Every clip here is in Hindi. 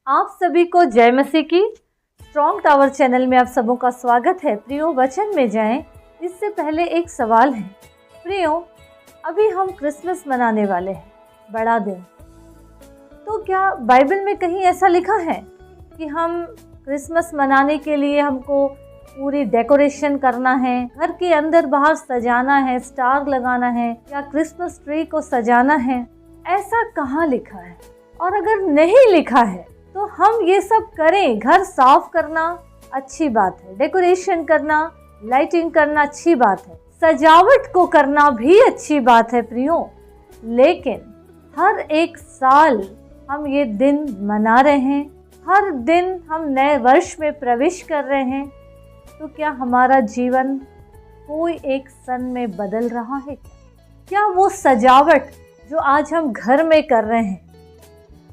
आप सभी को जय मसीह की। स्ट्रॉन्ग टावर चैनल में आप सबों का स्वागत है। प्रियो, वचन में जाएं इससे पहले एक सवाल है। प्रियो, अभी हम क्रिसमस मनाने वाले हैं, बड़ा दिन। तो क्या बाइबल में कहीं ऐसा लिखा है कि हम क्रिसमस मनाने के लिए हमको पूरी डेकोरेशन करना है, घर के अंदर बाहर सजाना है, स्टार लगाना है या क्रिसमस ट्री को सजाना है? ऐसा कहाँ लिखा है? और अगर नहीं लिखा है तो हम ये सब करें। घर साफ करना अच्छी बात है, डेकोरेशन करना, लाइटिंग करना अच्छी बात है, सजावट को करना भी अच्छी बात है प्रियो। लेकिन हर एक साल हम ये दिन मना रहे हैं, हर दिन हम नए वर्ष में प्रवेश कर रहे हैं, तो क्या हमारा जीवन कोई एक सन में बदल रहा है? क्या वो सजावट जो आज हम घर में कर रहे हैं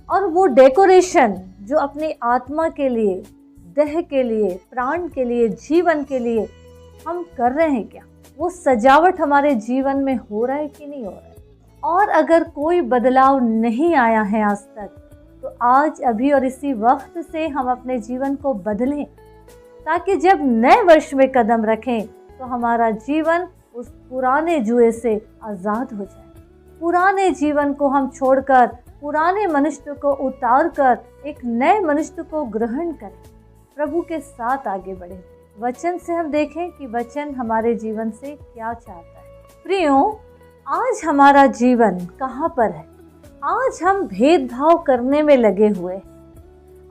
और वो डेकोरेशन जो अपनी आत्मा के लिए, देह के लिए, प्राण के लिए, जीवन के लिए हम कर रहे हैं, क्या वो सजावट हमारे जीवन में हो रहा है कि नहीं हो रहा है? और अगर कोई बदलाव नहीं आया है आज तक, तो आज अभी और इसी वक्त से हम अपने जीवन को बदलें, ताकि जब नए वर्ष में कदम रखें तो हमारा जीवन उस पुराने जुए से आज़ाद हो जाए। पुराने जीवन को हम छोड़कर, पुराने मनुष्य को उतार कर एक नए मनुष्य को ग्रहण करें, प्रभु के साथ आगे बढ़े। वचन से हम देखें कि वचन हमारे जीवन से क्या चाहता है। प्रियो, आज हमारा जीवन कहाँ पर है? आज हम भेदभाव करने में लगे हुए।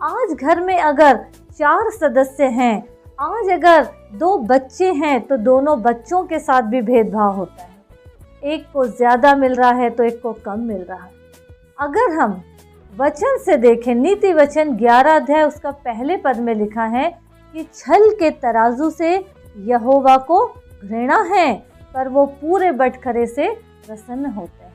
आज घर में अगर 4 सदस्य हैं, आज अगर 2 बच्चे हैं तो दोनों बच्चों के साथ भी भेदभाव होता है। एक को ज़्यादा मिल रहा है तो एक को कम मिल रहा है। अगर हम वचन से देखें, नीति वचन 11 अध्याय उसका पहले पद में लिखा है कि छल के तराजू से यहोवा को घृणा है, पर वो पूरे बटखरे से प्रसन्न होते हैं।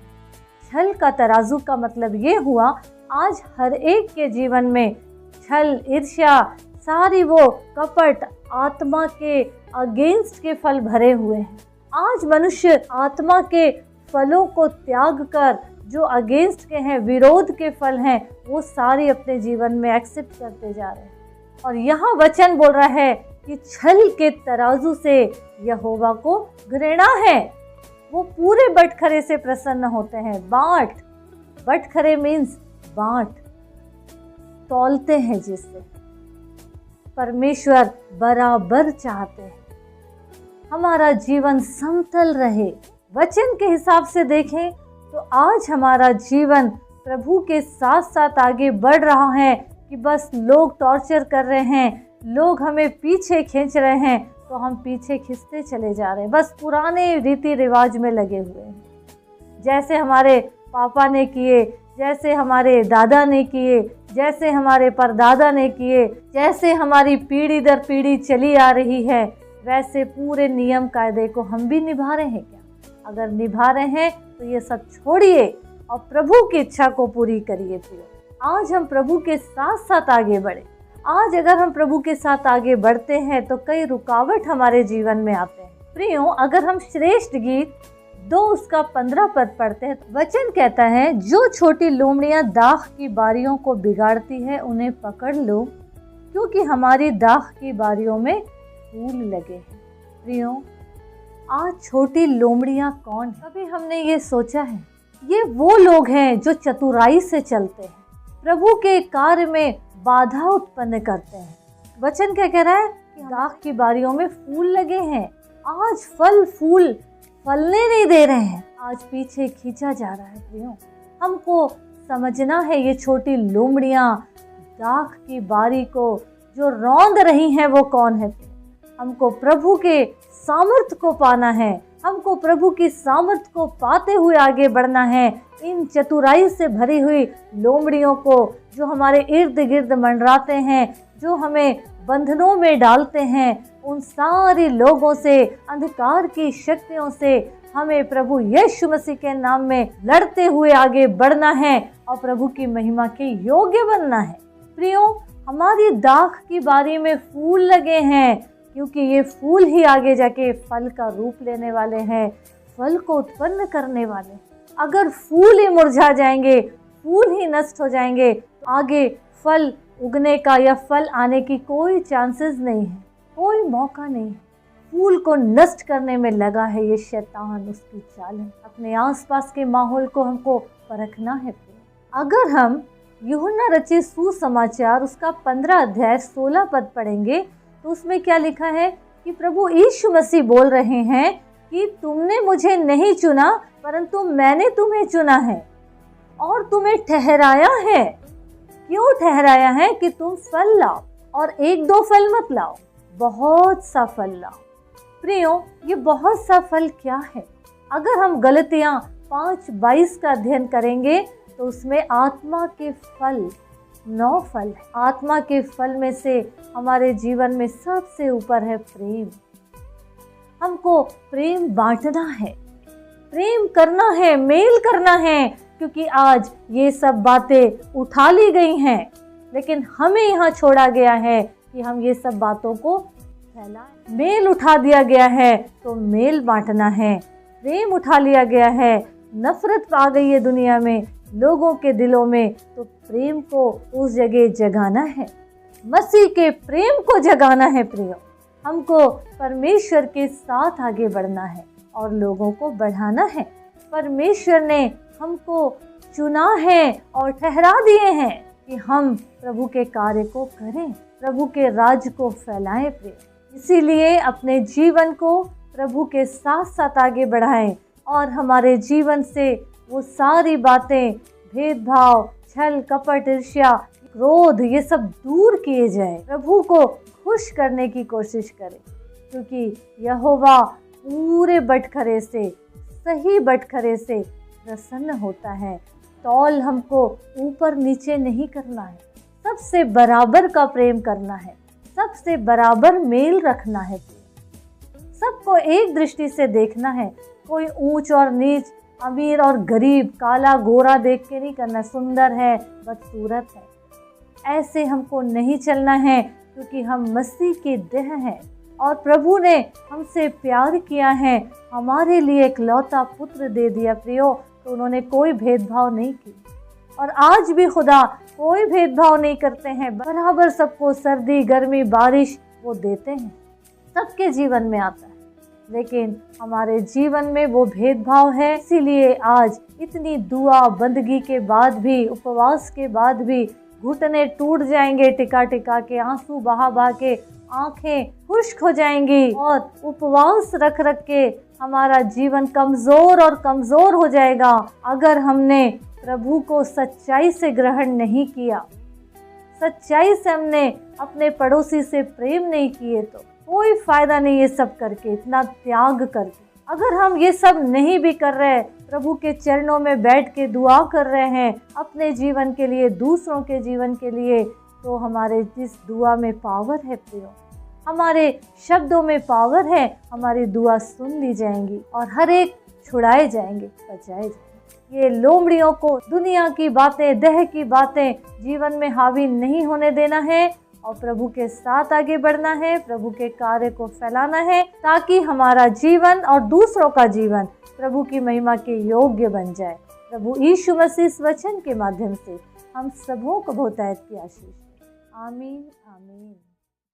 छल का तराजू का मतलब ये हुआ, आज हर एक के जीवन में छल, ईर्ष्या, सारी वो कपट, आत्मा के अगेंस्ट के फल भरे हुए हैं। आज मनुष्य आत्मा के फलों को त्याग कर जो अगेंस्ट के हैं, विरोध के फल हैं, वो सारे अपने जीवन में एक्सेप्ट करते जा रहे हैं। और यहाँ वचन बोल रहा है कि छल के तराजू से यहोवा को घृणा है, वो पूरे बटखरे से प्रसन्न होते हैं। बाँट, बटखरे मीन्स बाँट, तौलते हैं जिससे परमेश्वर बराबर चाहते हैं हमारा जीवन समतल रहे। वचन के हिसाब से देखें तो आज हमारा जीवन प्रभु के साथ साथ आगे बढ़ रहा है कि बस लोग टॉर्चर कर रहे हैं, लोग हमें पीछे खींच रहे हैं तो हम पीछे खिंचते चले जा रहे हैं, बस पुराने रीति रिवाज में लगे हुए हैं। जैसे हमारे पापा ने किए, जैसे हमारे दादा ने किए, जैसे हमारे परदादा ने किए, जैसे हमारी पीढ़ी दर पीढ़ी चली आ रही है, वैसे पूरे नियम कायदे को हम भी निभा रहे हैं क्या? अगर निभा रहे हैं तो ये सब छोड़िए और प्रभु की इच्छा को पूरी करिए। प्रियो, आज हम प्रभु के साथ साथ आगे बढ़े। आज अगर हम प्रभु के साथ आगे बढ़ते हैं तो कई रुकावट हमारे जीवन में आते हैं। प्रियो, अगर हम श्रेष्ठ गीत 2 उसका 15 पद पढ़ते हैं, वचन कहता है, जो छोटी लोमड़ियां दाख की बारियों को बिगाड़ती है उन्हें पकड़ लो, क्योंकि हमारी दाख की बारियों में फूल लगे हैं। प्रियो, आज छोटी लोमड़ियां कौन? कभी हमने ये सोचा है? ये वो लोग हैं जो चतुराई से चलते हैं, प्रभु के कार्य में बाधा उत्पन्न करते हैं। वचन क्या कह रहा है कि दाख की बारियों में फूल लगे हैं। आज फल फूल फलने नहीं दे रहे हैं, आज पीछे खींचा जा रहा है। प्रियो, हमको समझना है ये छोटी लोमड़ियां दाख की बारी को जो रौंद रही हैं वो कौन है। हमको प्रभु के सामर्थ्य को पाना है, हमको प्रभु की सामर्थ्य को पाते हुए आगे बढ़ना है। इन चतुराई से भरी हुई लोमड़ियों को जो हमारे इर्द गिर्द मंडराते हैं, जो हमें बंधनों में डालते हैं, उन सारे लोगों से, अंधकार की शक्तियों से हमें प्रभु यीशु मसीह के नाम में लड़ते हुए आगे बढ़ना है और प्रभु की महिमा के योग्य बनना है। प्रियो, हमारी दाख की बारी में फूल लगे हैं, क्योंकि ये फूल ही आगे जाके फल का रूप लेने वाले हैं, फल को उत्पन्न करने वाले। अगर फूल ही मुरझा जाएंगे, फूल ही नष्ट हो जाएंगे, तो आगे फल उगने का या फल आने की कोई चांसेस नहीं है, कोई मौका नहीं है। फूल को नष्ट करने में लगा है ये शैतान, उसकी चाल है। अपने आसपास के माहौल को हमको परखना है। अगर हम यूहन्ना रचित सुसमाचार उसका 15 अध्याय 16 पद पढ़ेंगे तो उसमें क्या लिखा है कि प्रभु यीशु मसीह बोल रहे हैं कि तुमने मुझे नहीं चुना परंतु मैंने तुम्हें चुना है और तुम्हें ठहराया है। क्यों ठहराया है? कि तुम फल लाओ, और 1-2 फल मत लाओ, बहुत सा फल लाओ। प्रियो, ये बहुत सा फल क्या है? अगर हम गलतियां 5:22 का अध्ययन करेंगे तो उसमें आत्मा के फल 9 फल है। आत्मा के फल में से हमारे जीवन में सबसे ऊपर है प्रेम। हमको प्रेम बांटना है, प्रेम करना है, मेल करना है, क्योंकि आज ये सब बातें उठा ली गई हैं, लेकिन हमें यहाँ छोड़ा गया है कि हम ये सब बातों को फैलाएं। मेल उठा दिया गया है तो मेल बांटना है, प्रेम उठा लिया गया है, नफरत आ गई है दुनिया में, लोगों के दिलों में, तो प्रेम को उस जगह जगाना है, मसीह के प्रेम को जगाना है। प्रियो, हमको परमेश्वर के साथ आगे बढ़ना है और लोगों को बढ़ाना है। परमेश्वर ने हमको चुना है और ठहरा दिए हैं कि हम प्रभु के कार्य को करें, प्रभु के राज्य को फैलाएं। प्रिय, इसीलिए अपने जीवन को प्रभु के साथ साथ आगे बढ़ाएं और हमारे जीवन से वो सारी बातें, भेदभाव, छल, कपट, ईर्ष्या, क्रोध, ये सब दूर किए जाए। प्रभु को खुश करने की कोशिश करें, क्योंकि यहोवा पूरे बटखरे से, सही बटखरे से प्रसन्न होता है। तौल हमको ऊपर नीचे नहीं करना है, सबसे बराबर का प्रेम करना है, सबसे बराबर मेल रखना है, सबको एक दृष्टि से देखना है। कोई ऊंच और नीच, अमीर और गरीब, काला गोरा देख के नहीं करना, सुंदर है बदसूरत है, ऐसे हमको नहीं चलना है, क्योंकि हम मसीह के देह हैं और प्रभु ने हमसे प्यार किया है, हमारे लिए इकलौता पुत्र दे दिया। प्रियो, तो उन्होंने कोई भेदभाव नहीं किया, और आज भी खुदा कोई भेदभाव नहीं करते हैं, बराबर सबको सर्दी, गर्मी, बारिश वो देते हैं, सबके जीवन में आता है। लेकिन हमारे जीवन में वो भेदभाव है, इसीलिए आज इतनी दुआ बंदगी के बाद भी, उपवास के बाद भी घुटने टूट जाएंगे, टिका टिका के, आंसू बहा बहा के, आंखें खुश्क हो जाएंगी, और उपवास रख रख के हमारा जीवन कमज़ोर और कमज़ोर हो जाएगा। अगर हमने प्रभु को सच्चाई से ग्रहण नहीं किया, सच्चाई से हमने अपने पड़ोसी से प्रेम नहीं किए, तो कोई फ़ायदा नहीं ये सब करके, इतना त्याग करके। अगर हम ये सब नहीं भी कर रहे, प्रभु के चरणों में बैठ के दुआ कर रहे हैं अपने जीवन के लिए, दूसरों के जीवन के लिए, तो हमारे जिस दुआ में पावर है प्रियो, हमारे शब्दों में पावर है, हमारी दुआ सुन ली जाएंगी और हर एक छुड़ाए जाएंगे, बचाए जाएंगे। ये लोमड़ियों को दुनिया की बातें, देह की बातें जीवन में हावी नहीं होने देना है और प्रभु के साथ आगे बढ़ना है, प्रभु के कार्य को फैलाना है, ताकि हमारा जीवन और दूसरों का जीवन प्रभु की महिमा के योग्य बन जाए। प्रभु यीशु मसीह इस वचन के माध्यम से हम सबों को बहुतायत की आशीष। आमीन, आमीन।